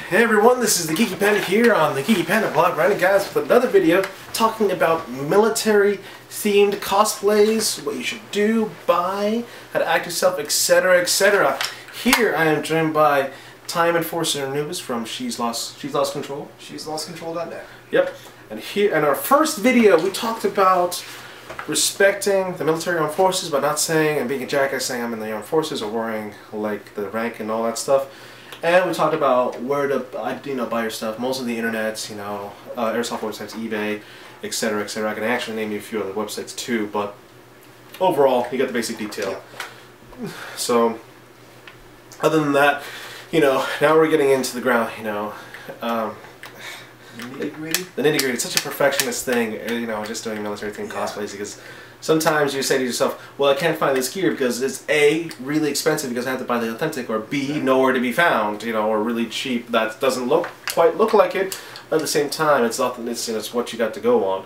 Hey everyone, this is the Geeky Panda here on the Geeky Panda blog, running guys with another video talking about military themed cosplays, what you should do, buy, how to act yourself, etc, etc. Here I am joined by Time Enforcer Anubis from She's Lost Control. She'sLostControl.net. Yep. And here in our first video we talked about respecting the military armed forces by not saying and being a jackass saying I'm in the armed forces or wearing like the rank and all that stuff. And we talked about where to buy your stuff, most of the internets, Airsoft websites, eBay, etc, etc. I can actually name you a few other websites too, but overall you got the basic detail. Yeah. So other than that, now we're getting into the ground, nitty-gritty? The nitty-gritty. It's such a perfectionist thing, just doing military themed cosplays, because sometimes you say to yourself, well, I can't find this gear because it's A, really expensive because I have to buy the authentic, or B, nowhere to be found, or really cheap that doesn't quite look like it, but at the same time it's what you got to go on.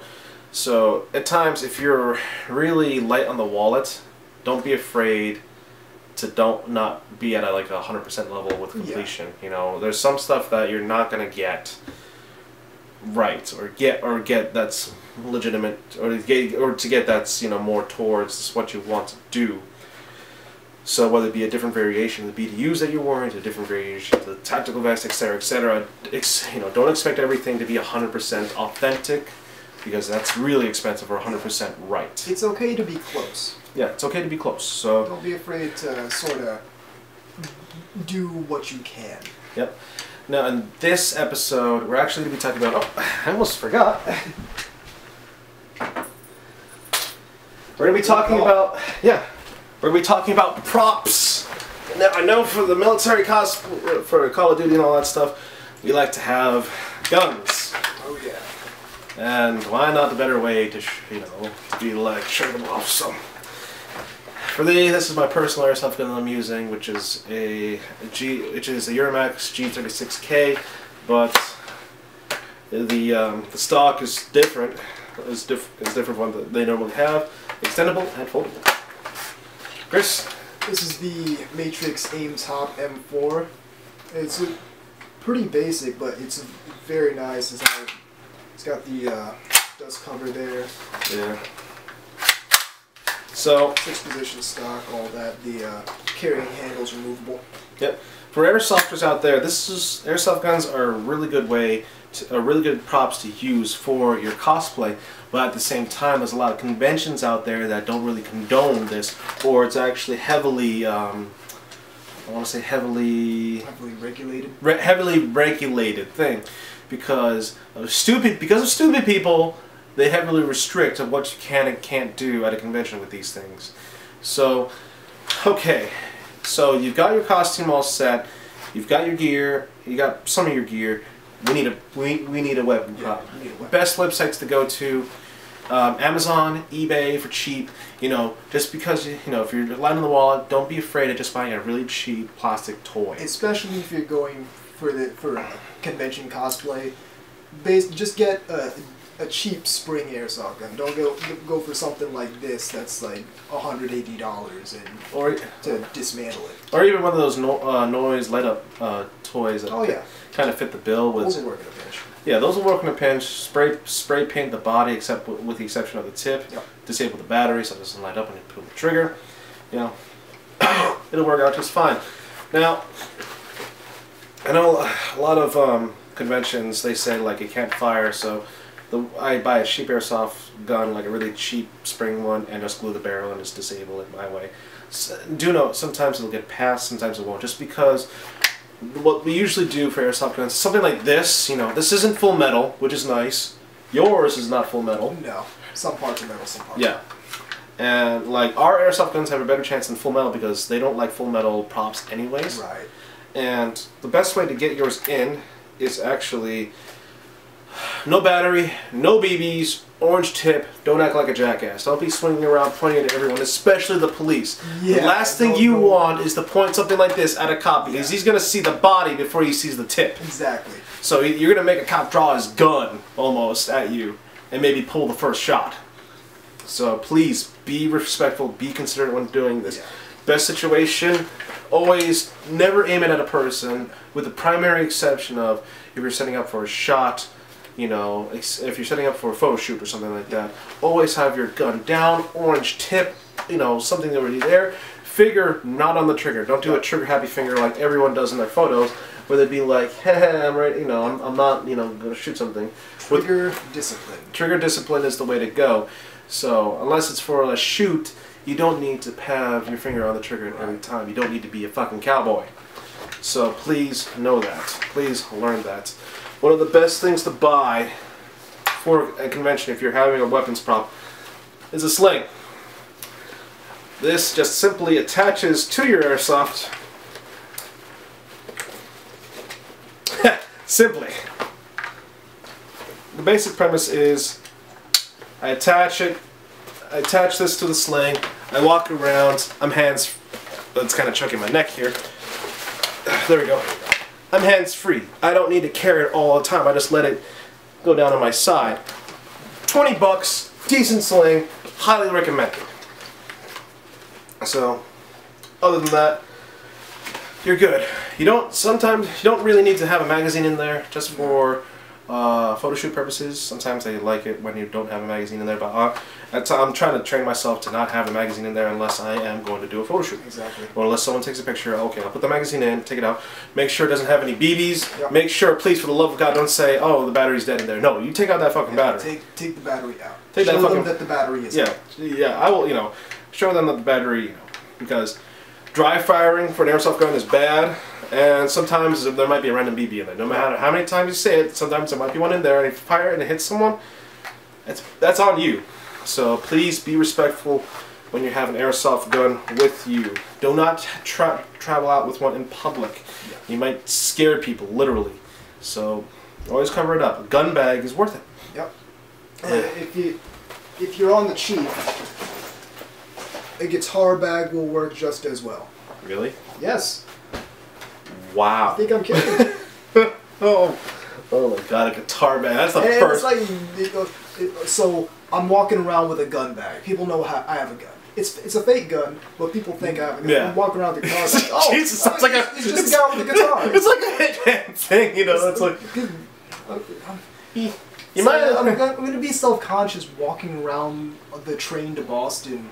So at times, if you're really light on the wallet, don't be afraid to not be at a 100% level with completion. There's some stuff that you're not gonna get right, or get that's legitimate, or to get that's more towards what you want to do. So whether it be a different variation of the BDUs that you're wearing, to a different variation of the tactical vest, etc, etc, don't expect everything to be 100% authentic, because that's really expensive, or 100% right. It's okay to be close. Yeah, it's okay to be close. So don't be afraid to sort of do what you can. Yep. Now, in this episode, we're actually going to be talking about... Oh, I almost forgot. We're going to be talking about... Yeah. We're going to be talking about props. Now, I know for the military for Call of Duty and all that stuff, we like to have guns. Oh, yeah. And why not the better way to, be like, show them off, so... this is my personal airsoft gun that I'm using, which is a Euramax G36K, but the stock is different. It's different from what they normally have. Extendable and foldable. Chris? This is the Matrix Aim Top M4. It's pretty basic, but it's very nice. It's got the dust cover there. Yeah. So 6-position stock, all that. The carrying handle's removable. Yep. For airsofters out there, airsoft guns are a really good really good props to use for your cosplay. But at the same time, there's a lot of conventions out there that don't really condone this, or it's actually heavily, heavily regulated. Heavily regulated thing, because of stupid people. They heavily restrict of what you can and can't do at a convention with these things. So, okay, so you've got your costume all set, you've got your gear, you got some of your gear. We need a weapon prop. Best websites to go to: Amazon, eBay for cheap. Just because if you're light on the wallet, don't be afraid of just buying a really cheap plastic toy. Especially if you're going for a convention cosplay. Just get a cheap spring airsoft gun. Don't go for something like this that's like $180 or to dismantle it. Or even one of those noise light up toys that kind of fit the bill. Those will work in a pinch. Yeah, those will work in a pinch. Spray paint the body, except with the exception of the tip. Yep. Disable the battery so it doesn't light up when you pull the trigger. It'll work out just fine. Now, I know a lot of conventions, they say like it can't fire, so I buy a cheap airsoft gun, like a really cheap spring one, and just glue the barrel and just disable it my way. Do note, sometimes it'll get past, sometimes it won't, just because what we usually do for airsoft guns, something like this, this isn't full metal, which is nice. Yours is not full metal. No, some parts are metal, some parts yeah. And like our airsoft guns have a better chance than full metal because they don't like full metal props anyways. Right. And the best way to get yours in is actually no battery, no BBs, orange tip, don't act like a jackass. Don't be swinging around pointing at everyone, especially the police. Yeah, the last thing you want is to point something like this at a cop, because he's going to see the body before he sees the tip. Exactly. So you're going to make a cop draw his gun, almost, at you, and maybe pull the first shot. So please, be respectful, be considerate when doing this. Yeah. Best situation, Always, never aim it at a person, with the primary exception of if you're setting up for a shot, you know, if you're setting up for a photo shoot or something like that. Always have your gun down, orange tip, you know, something already there. Finger not on the trigger. Don't do a trigger happy finger like everyone does in their photos, where they'd be like, hey, I'm right, you know, I'm not, you know, going to shoot something. Trigger discipline. Trigger discipline is the way to go. So, unless it's for a shoot, you don't need to have your finger on the trigger at every time. You don't need to be a fucking cowboy. So, please know that. Please learn that. One of the best things to buy for a convention, if you're having a weapons prop, is a sling. This just simply attaches to your airsoft. Simply. The basic premise is I attach this to the sling, I walk around, I'm hands, it's kind of choking my neck here. There we go. I'm hands free. I don't need to carry it all the time, I just let it go down on my side. 20 bucks, decent sling, highly recommended. So, other than that, you're good. Sometimes you don't really need to have a magazine in there just for photo shoot purposes. Sometimes they like it when you don't have a magazine in there, but I'm trying to train myself to not have a magazine in there unless I am going to do a photo shoot. Exactly. Or unless someone takes a picture, okay, I'll put the magazine in, take it out, make sure it doesn't have any BBs, yep. Make sure, please, for the love of God, don't say, oh, the battery's dead in there. No, you take out that fucking battery. Take the battery out. Show them that the battery is out. Yeah, I will, you know, show them that the battery, you know, because dry firing for an airsoft gun is bad, and sometimes there might be a random BB in there. No matter how many times you say it, sometimes there might be one in there, and if you fire it and it hits someone, that's on you. So please be respectful when you have an airsoft gun with you. Do not travel out with one in public. Yeah. You might scare people, literally. So always cover it up. A gun bag is worth it. Yep. If you're on the cheap, a guitar bag will work just as well. Really? Yes. Wow. I think I'm kidding. Oh my God, a guitar bag. That's the first. It's like, so I'm walking around with a gun bag. People know I have a gun. It's a fake gun, but people think I have a gun. Yeah. I'm walking around with a guitar bag. Oh, Jesus, it's like it's just a guy with a guitar. It's like a hitman thing, you know. It's like I'm going to be self-conscious walking around the train to Boston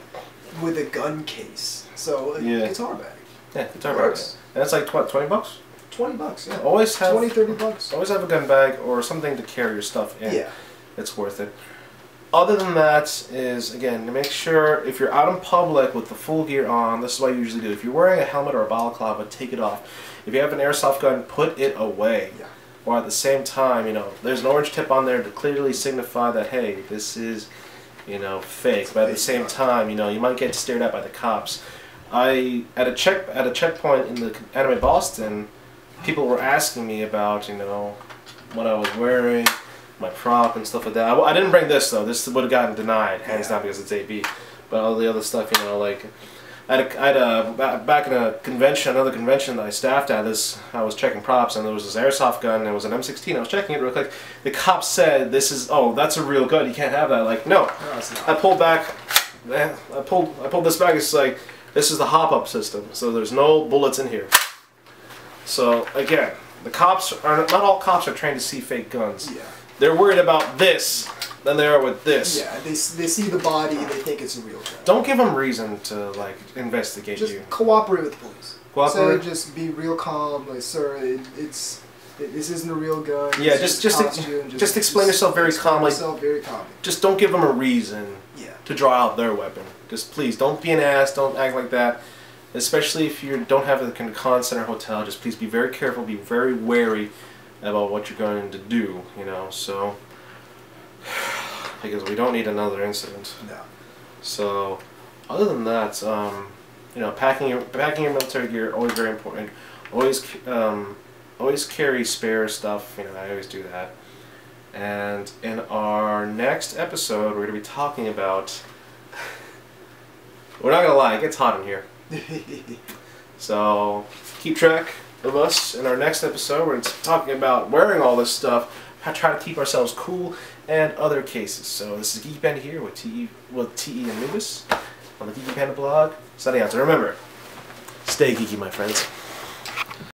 with a gun case. So a guitar bag. Yeah, guitar bag. And that's like what, 20 bucks? 20 bucks, yeah. Always have 20, 30 bucks. Always have a gun bag or something to carry your stuff in. Yeah. It's worth it. Other than that is, again, to make sure if you're out in public with the full gear on, this is what I usually do. If you're wearing a helmet or a balaclava, take it off. If you have an airsoft gun, put it away. Yeah. Or at the same time, you know, there's an orange tip on there to clearly signify that, hey, this is, you know, fake. But at the same time, you know, you might get stared at by the cops. At a checkpoint in the Anime Boston, people were asking me about, you know, what I was wearing, my prop and stuff like that. I didn't bring this though. This would have gotten denied, hands down, because it's AB. But all the other stuff, you know, like back in a convention, another convention that I staffed at, I was checking props, and there was this airsoft gun, and it was an M16. I was checking it real quick. The cop said, "This is, oh, that's a real gun. You can't have that." Like, no, it's not. I pulled back. I pulled this back. It's like, this is the hop-up system, so there's no bullets in here. So again, the cops are not all cops are trained to see fake guns. Yeah. They're worried about this than they are with this. Yeah, they see the body, they think it's a real gun. Don't give them reason to like investigate you. Just cooperate with the police. Cooperate. So just be real calm, like, sir, this isn't a real gun. Yeah, just explain yourself very calmly. Just don't give them a reason to draw out their weapon. Just please don't be an ass. Don't act like that. Especially if you don't have a con center hotel, just please be very careful, be very wary about what you're going to do, you know, so, because we don't need another incident. No. So, other than that, you know, packing your military gear, always very important. Always carry spare stuff, you know, I always do that. And in our next episode, we're going to be talking about, we're not going to lie, it gets hot in here. So keep track of us in our next episode. We're talking about wearing all this stuff, how to try to keep ourselves cool, and other cases. So this is Geeky Panda here with TE and Nubis on the Geeky Panda blog. Signing out. So remember, Stay geeky, my friends.